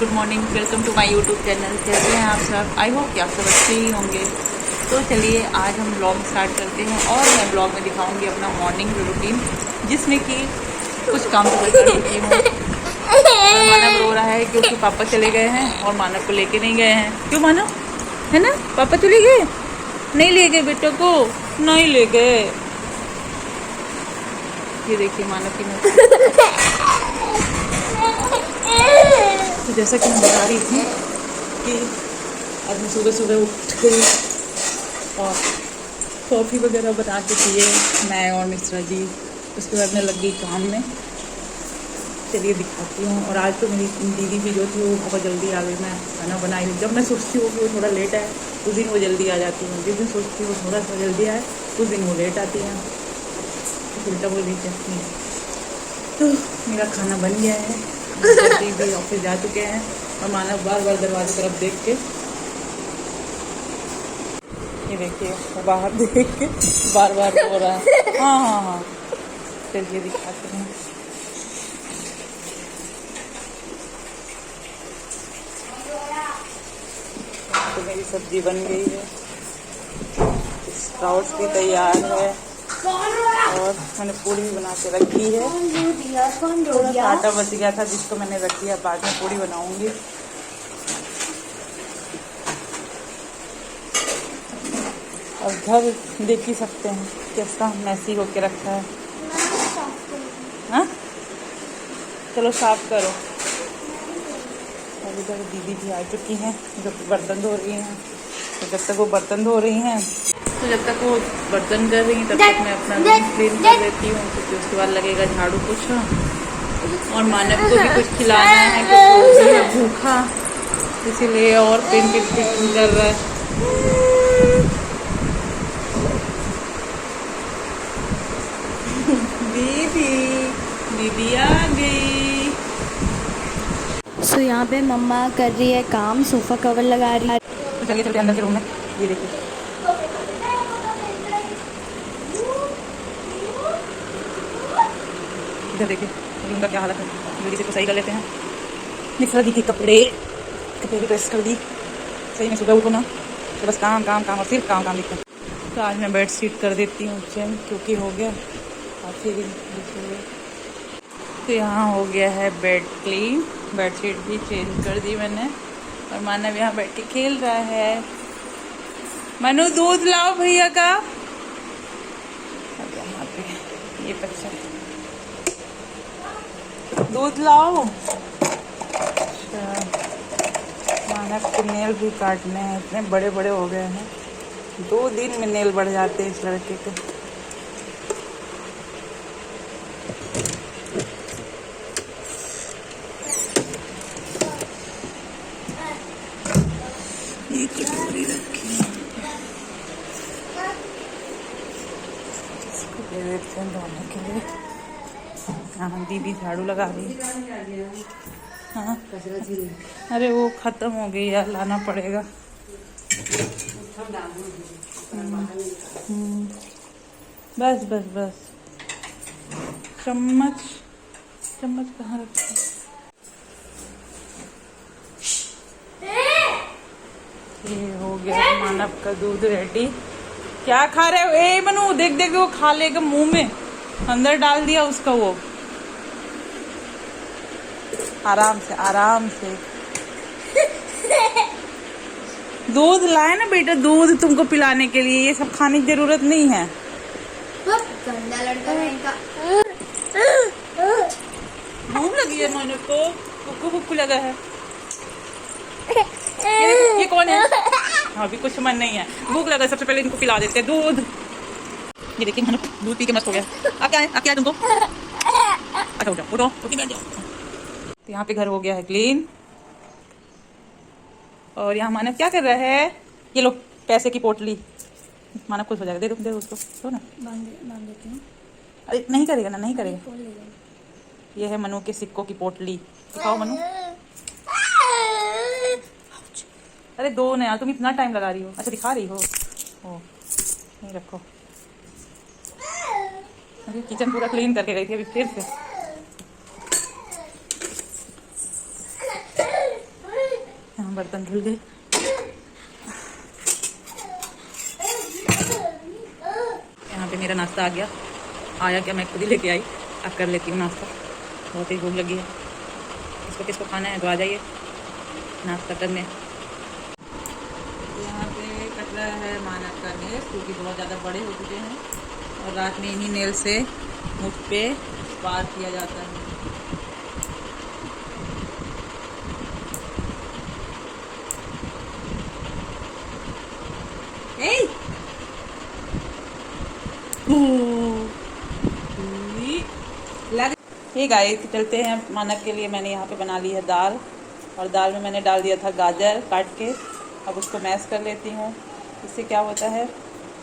Good morning, welcome to my YouTube channel. कैसे हैं आप सब? आई होप कि आप सब अच्छे ही होंगे। तो चलिए आज हम ब्लॉग स्टार्ट करते हैं और मैं ब्लॉग में दिखाऊंगी अपना मॉर्निंग रूटीन, जिसमें कि कुछ काम तो कर चुकी हूँ। और मानव रो रहा है क्योंकि पापा चले गए हैं और मानव को लेके नहीं गए हैं। क्यों मानव? है ना, पापा चले गए, नहीं ले गए बेटों को, नहीं ले गए। ये देखिए मानव की मौत। तो जैसा कि मैं बता रही थी कि आज मैं सुबह सुबह उठ गई और कॉफ़ी वगैरह बना के पिए मैं और मिश्रा जी। उसके बाद मैं लग गई काम में। चलिए दिखाती हूँ। और आज तो मेरी दीदी भी जो थी वो बहुत जल्दी आ गई। मैं खाना बनाई, जब मैं सोचती हूँ कि वो थोड़ा लेट आए उस दिन वो जल्दी आ जाती है, जिस दिन सोचती हूँ थोड़ा सा जल्दी आए उस दिन वो लेट आती हैं। उल्टा बोल रही थी। तो मेरा खाना बन गया है, भी ऑफिस जा चुके हैं और मानव बार बार दरवाजे तरफ देख के, ये देखिए वो बाहर देख के बार बार रो रहा है। हाँ, चलिए दिखाते हैं। तो मेरी सब्जी बन गई है, स्प्राउट्स भी तैयार है और मैंने पूड़ी भी बना के रखी है। थोड़ा सा आटा बच गया था जिसको मैंने रख दिया, बाद में पूड़ी बनाऊंगी। और घर देख ही सकते हैं कैसा मैसी होके रखा है। हाँ, चलो साफ करो। और इधर दीदी भी आ चुकी हैं जो बर्तन धो रही हैं। तो जब तक वो बर्तन धो रही हैं, तो जब तक वो बर्तन कर रही हैं तब तक मैं अपना रूम क्लीन कर देती हूँ, क्योंकि उसके बाद लगेगा झाड़ू पोछा। और मानव को भी कुछ खिलाना है क्योंकि वो भी भूखा, इसीलिए और पेन कर रहा है। दीदी आ गई। सो यहाँ पे मम्मा कर रही है काम, सोफा कवर लगा रही है। तो चलिए चलते अंदर के रूम में। ये देखिए इधर देखिए रूम का क्या हालत है। जल्दी से तो सही कर लेते हैं। मिश्रा जी के कपड़े भी प्रेस कर दी। सही में सुबह उठो ना तो बस काम काम काम और सिर्फ काम काम दिखता है। तो आज मैं बेड शीट कर देती हूँ चेंज, क्योंकि हो गया काफ़ी दिन। तो यहाँ हो गया है बेड क्लीन, बेडशीट भी चेंज कर दी मैंने। और मानव यहाँ बैठ के खेल रहा है। मनु दूध लाओ भैया का। अब यहाँ पे ये बच्चा दूध लाओ। अच्छा, मानव के नेल भी काटने हैं, इतने बड़े बड़े हो गए हैं। 2 दिन में नेल बढ़ जाते हैं इस लड़के के। ये कटोरी रखी है, इसको दे देते हैं धोने के लिए। हाँ, दीदी झाड़ू लगा रही है। हाँ, अरे वो खत्म हो गई यार, लाना पड़ेगा। बस बस बस। चम्मच कहाँ रखा? ये हो गया मानव का दूध रेडी। क्या खा रहे हो? ए मनु देख देख वो खा लेगा, मुंह में अंदर डाल दिया उसका। वो आराम से आराम से। दूध लाए ना बेटा, दूध तुमको पिलाने के लिए, ये सब खाने की जरूरत नहीं है। गंदा लड़का है इनका। भूख लगी है मानव को, भूख लगा है। ये कौन है? हाँ, अभी कुछ मन नहीं है, भूख लगा। सबसे पहले इनको पिला देते हैं दूध। ये देखिए मानव दूध पी के मस्त हो गया। अब क्या है तुमको? अच्छा उठो उठो, बैठ जाओ। तो यहाँ पे घर हो गया है क्लीन। और यहाँ मानव क्या कर रहा है? ये लो पैसे की पोटली। मानव खुश हो जाएगा, दे दो उसको, दो ना। बांध देती हूँ। अरे नहीं करेगा ना, नहीं करेगा। ये है मनु के सिक्कों की पोटली। दिखाओ मनु। अरे दो ना यार, तुम इतना टाइम लगा रही हो। अच्छा दिखा रही हो। ओ नहीं रखो। अरे किचन पूरा क्लीन करके गई थी अभी फिर से। बर्तन धुल गए। यहाँ पे मेरा नाश्ता आ गया। आया क्या, मैं खुद ही लेके आई। अब कर लेती हूँ नाश्ता, बहुत ही भूख लगी है। इसको किसको खाना है तो आ जाइए नाश्ता करने। यहाँ पे कट रहा है मानव का नेल्स, क्योंकि बहुत ज़्यादा बड़े हो चुके हैं और रात में इन्हीं नेल से मुझ पे पार किया जाता है। ये गाइस, चलते हैं मानव के लिए। मैंने यहाँ पे बना ली है दाल, और दाल में मैंने डाल दिया था गाजर काट के। अब उसको मैश कर लेती हूँ। इससे क्या होता है,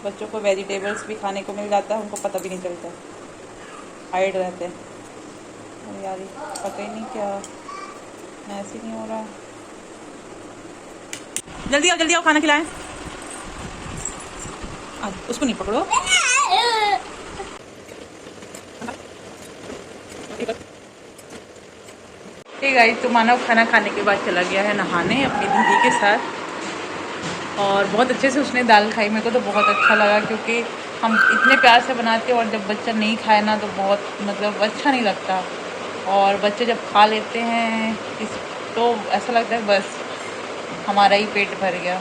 बच्चों को वेजिटेबल्स भी खाने को मिल जाता है, उनको पता भी नहीं चलता, हाइड रहते हैं। अरे यार, पता ही नहीं क्या, ऐसे नहीं हो रहा। जल्दी आओ खाना खिलाएं। उसको नहीं पकड़ो। ठीक है, तो मानव खाना खाने के बाद चला गया है नहाने अपनी दीदी के साथ, और बहुत अच्छे से उसने दाल खाई। मेरे को तो बहुत अच्छा लगा, क्योंकि हम इतने प्यार से बनाते हैं और जब बच्चा नहीं खाए ना तो बहुत मतलब अच्छा नहीं लगता। और बच्चे जब खा लेते हैं तो ऐसा लगता है बस हमारा ही पेट भर गया।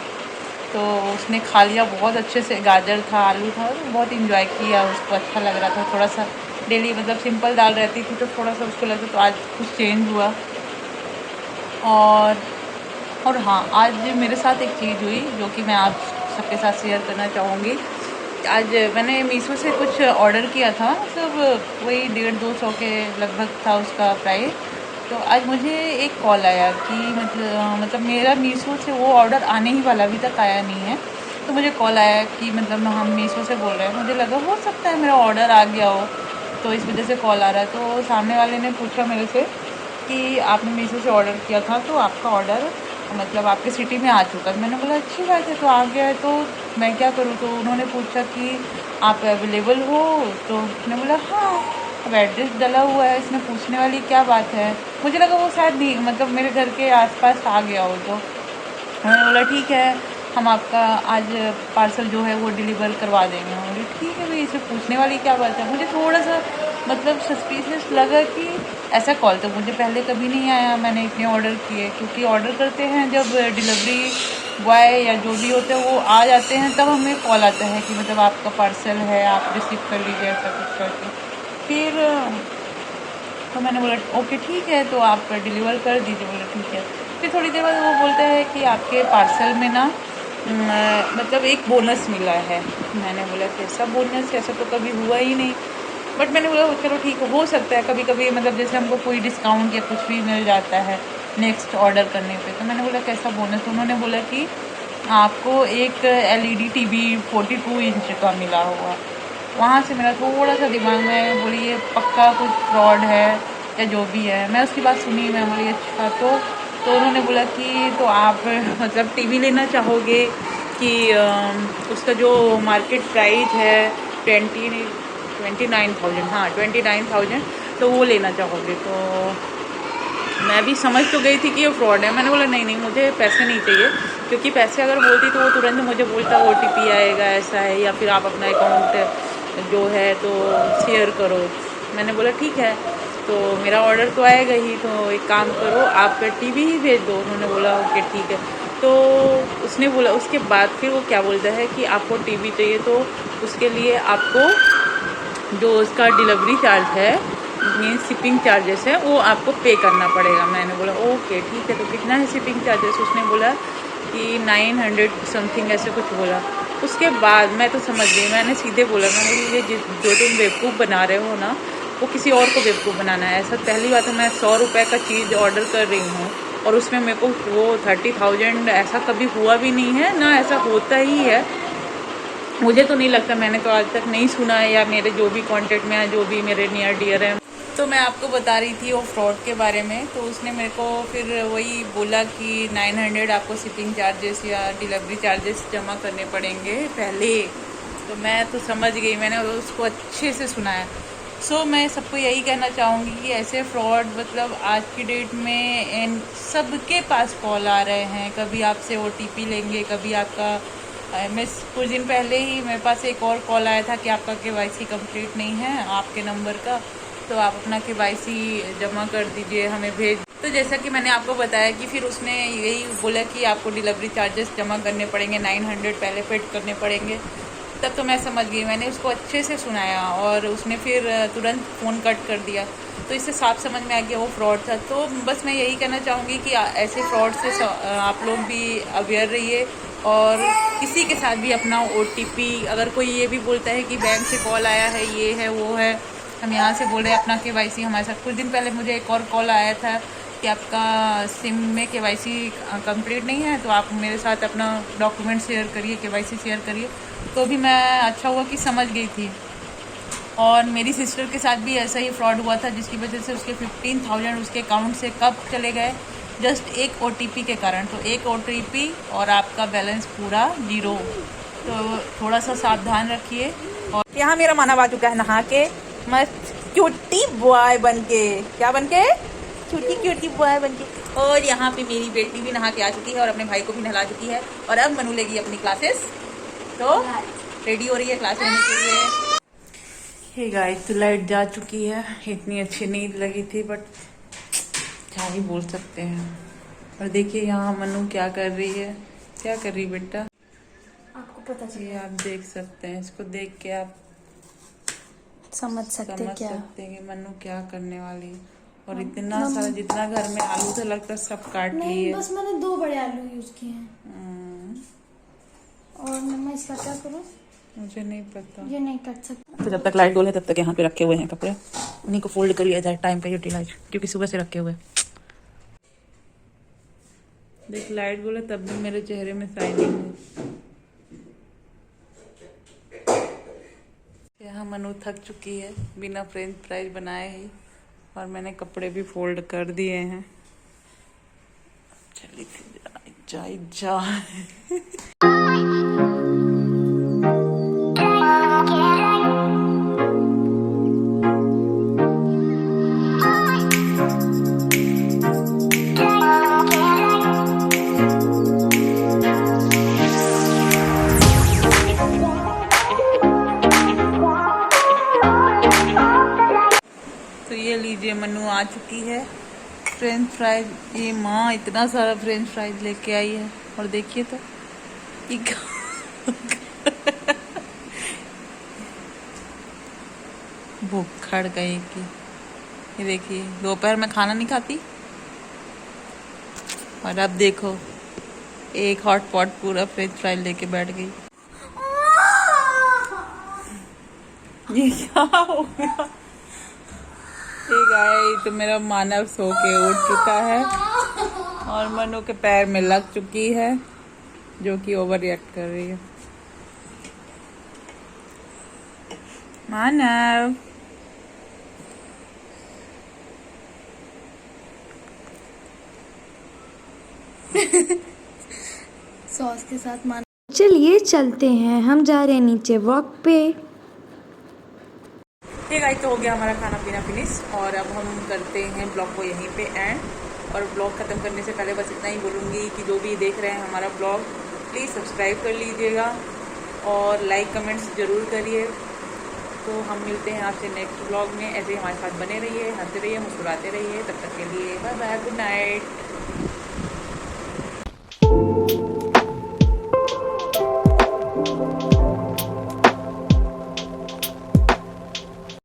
तो उसने खा लिया बहुत अच्छे से। गाजर था, आलू था, तो बहुत इंजॉय किया, उसको अच्छा लग रहा था। थोड़ा सा डेली मतलब सिंपल दाल रहती थी तो थोड़ा सा उसको लगता, तो आज कुछ चेंज हुआ। और हाँ, आज मेरे साथ एक चीज़ हुई जो कि मैं आप सबके साथ शेयर करना चाहूँगी। आज मैंने मीशो से कुछ ऑर्डर किया था, मतलब वही 150-200 के लगभग था उसका प्राइस। तो आज मुझे एक कॉल आया कि मतलब मेरा मीशो से वो ऑर्डर आने ही वाला, अभी तक आया नहीं है। तो मुझे कॉल आया कि मतलब हम मीशो से बोल रहे हैं। मुझे लगा हो सकता है मेरा ऑर्डर आ गया हो, तो इस वजह से कॉल आ रहा है। तो सामने वाले ने पूछा मेरे से कि आपने मीशो से ऑर्डर किया था, तो आपका ऑर्डर मतलब आपके सिटी में आ चुका है। मैंने बोला अच्छी बात है, तो आ गया है तो मैं क्या करूँ। तो उन्होंने पूछा कि आप अवेलेबल हो, तो मैंने बोला हाँ। अब एड्रेस डला हुआ है, इसमें पूछने वाली क्या बात है। मुझे लगा वो शायद नहीं, मतलब मेरे घर के आसपास आ गया हो। तो मैंने बोला ठीक है, हम आपका आज पार्सल जो है वो डिलीवर करवा देंगे। बोले ठीक है भाई, इसमें पूछने वाली क्या बात है। मुझे थोड़ा सा मतलब सस्पिशियस लगा कि ऐसा कॉल तो मुझे पहले कभी नहीं आया। मैंने इतने ऑर्डर किए, क्योंकि ऑर्डर करते हैं जब डिलीवरी बॉय या जो भी होते हैं वो आ जाते हैं, तब हमें कॉल आता है कि मतलब आपका पार्सल है, आप रिसीव कर लीजिए, ऐसा कुछ करके। फिर तो मैंने बोला ओके ठीक है, तो आप डिलीवर कर दीजिए। बोला ठीक है। फिर थोड़ी देर बाद वो बोलता है कि आपके पार्सल में ना मतलब एक बोनस मिला है। मैंने बोला कैसा बोनस, ऐसा तो कभी हुआ ही नहीं। बट मैंने बोला चलो ठीक है, हो सकता है कभी कभी मतलब जैसे हमको कोई डिस्काउंट या कुछ भी मिल जाता है नेक्स्ट ऑर्डर करने पे। तो मैंने बोला कैसा बोनस। उन्होंने बोला कि आपको एक LED TV 42 इंच का मिला हुआ। वहाँ से मेरा थोड़ा सा दिमाग में बोली ये पक्का कुछ फ्रॉड है या जो भी है। मैं उसकी बात सुनी, मैं बोली अच्छा। तो उन्होंने बोला कि तो आप मतलब टीवी लेना चाहोगे कि उसका जो मार्केट प्राइस है 29,000, हाँ 29,000, तो वो लेना चाहोगे। तो मैं भी समझ तो गई थी कि ये फ्रॉड है। मैंने बोला नहीं मुझे पैसे नहीं चाहिए, क्योंकि पैसे अगर बोलती तो वो तुरंत मुझे बोलता OTP आएगा ऐसा है, या फिर आप अपना अकाउंट जो है तो शेयर करो। मैंने बोला ठीक है, तो मेरा ऑर्डर तो आएगा ही, तो एक काम करो आप TV ही भेज दो। उन्होंने बोला ओके ठीक है। तो उसने बोला, उसके बाद फिर वो क्या बोलता है कि आपको TV चाहिए तो उसके लिए आपको जो उसका डिलीवरी चार्ज है, मीन शिपिंग चार्जेस है, वो आपको पे करना पड़ेगा। मैंने बोला ओके ठीक है, तो कितना है शिपिंग चार्जेस। उसने बोला कि 900 समथिंग ऐसे कुछ बोला। उसके बाद मैं तो समझ गई, मैंने सीधे बोला, मैंने ये जो तुम बेवकूफ़ बना रहे हो ना, वो किसी और को बेवकूफ़ बनाना है। ऐसा पहली बात है, मैं 100 रुपये का चीज़ ऑर्डर कर रही हूँ और उसमें मेरे को वो 30,000, ऐसा कभी हुआ भी नहीं है ना, ऐसा होता ही है मुझे तो नहीं लगता। मैंने तो आज तक नहीं सुना है, या मेरे जो भी कांटेक्ट में है, जो भी मेरे नियर डियर हैं। तो मैं आपको बता रही थी वो फ्रॉड के बारे में। तो उसने मेरे को फिर वही बोला कि 900 आपको शिपिंग चार्जेस या डिलीवरी चार्जेस जमा करने पड़ेंगे पहले। तो मैं तो समझ गई, मैंने उसको अच्छे से सुनाया। सो मैं सबको यही कहना चाहूँगी कि ऐसे फ्रॉड मतलब आज की डेट में इन सबके पास कॉल आ रहे हैं। कभी आपसे OTP लेंगे, कभी आपका मैं कुछ दिन पहले ही मेरे पास एक और कॉल आया था कि आपका KYC कंप्लीट नहीं है आपके नंबर का, तो आप अपना KYC जमा कर दीजिए, हमें भेज। तो जैसा कि मैंने आपको बताया कि फिर उसने यही बोला कि आपको डिलीवरी चार्जेस जमा करने पड़ेंगे, 900 पहले पेड करने पड़ेंगे। तब तो मैं समझ गई, मैंने उसको अच्छे से सुनाया और उसने फिर तुरंत फ़ोन कट कर दिया। तो इससे साफ समझ में आ गया वो फ्रॉड था। तो बस मैं यही कहना चाहूँगी कि ऐसे फ्रॉड से आप लोग भी अवेयर रहिए और किसी के साथ भी अपना OTP, अगर कोई ये भी बोलता है कि बैंक से कॉल आया है, ये है वो है, हम यहाँ से बोल रहे हैं अपना KYC हमारे साथ। कुछ दिन पहले मुझे एक और कॉल आया था कि आपका सिम में KYC कंप्लीट नहीं है, तो आप मेरे साथ अपना डॉक्यूमेंट शेयर करिए, KYC शेयर करिए। तो भी मैं अच्छा हुआ कि समझ गई थी। और मेरी सिस्टर के साथ भी ऐसा ही फ्रॉड हुआ था, जिसकी वजह से उसके 15,000 उसके अकाउंट से कब चले गए, जस्ट एक OTP के कारण। तो एक OTP और आपका बैलेंस पूरा 0। तो थोड़ा सा सावधान रखिए। और यहाँ मेरा मानव आ चुका है नहा के, मस्त क्यूटी बॉय बन के। क्या बन के? क्यूटी बॉय बन के। और यहाँ पे मेरी बेटी भी नहा के आ चुकी है और अपने भाई को भी नहला चुकी है। और अब मनु लेगी अपनी क्लासेस, तो रेडी हो रही है क्लास लेने के लिए। हे गाइस, तो लाइट जा चुकी है। इतनी अच्छी नींद लगी थी, बट क्या ही बोल सकते हैं। और देखिए यहाँ मनु क्या कर रही है। क्या कर रही बेटा? आपको पता ये आप देख सकते हैं, इसको देख के आप समझ सकते हैं कि मनु क्या करने वाली। और इतना सारा, जितना घर में आलू था लगता सब काट लिए। बस मैंने 2 बड़े आलू यूज किए हैं। और मैं इसका क्या करूं? मुझे नहीं पता, ये नहीं कर सकता। तो जब तक लाइट गोल है तब तक यहाँ पे रखे हुए हैं कपड़े, उन्हीं को फोल्ड कर लिया जाए टाइम पे यूटिलाइज, क्योंकि सुबह से रखे हुए। देख लाइट गोल है तब भी मेरे चेहरे में शाइनिंग है। यहाँ मनु थक चुकी है बिना फ्रेंच फ्राइज बनाए ही, और मैंने कपड़े भी फोल्ड कर दिए हैं। चली जा तो ये लीजिए मनु आ चुकी है फ्रेंच फ्राइज। ये माँ इतना सारा फ्रेंच फ्राइज लेके आई है, और देखिए तो भूखड़ गई की। ये देखिए दोपहर में खाना नहीं खाती, और अब देखो एक हॉट पॉट पूरा फ्रेंच फ्राइज लेके बैठ गई। ये क्या हो गया? ये गाय तो मेरा मानव सो के उठ चुका है और मनु के पैर में लग चुकी है, जो कि ओवर रिएक्ट कर रही है। मानव सॉस के साथ मान। चलिए चलते हैं, हम जा रहे हैं नीचे वॉक पे। ठीक है, तो हो गया हमारा खाना पीना फिनिश, और अब हम करते हैं ब्लॉग को यहीं पे एंड। और ब्लॉग ख़त्म करने से पहले बस इतना ही बोलूँगी कि जो भी देख रहे हैं हमारा ब्लॉग, प्लीज़ सब्सक्राइब कर लीजिएगा और लाइक कमेंट्स ज़रूर करिए। तो हम मिलते हैं आपसे नेक्स्ट ब्लॉग में। ऐसे ही हमारे साथ बने रहिए, हंसते रहिए, मुस्कुराते रहिए। तब तक के लिए बाय बाय, गुड नाइट।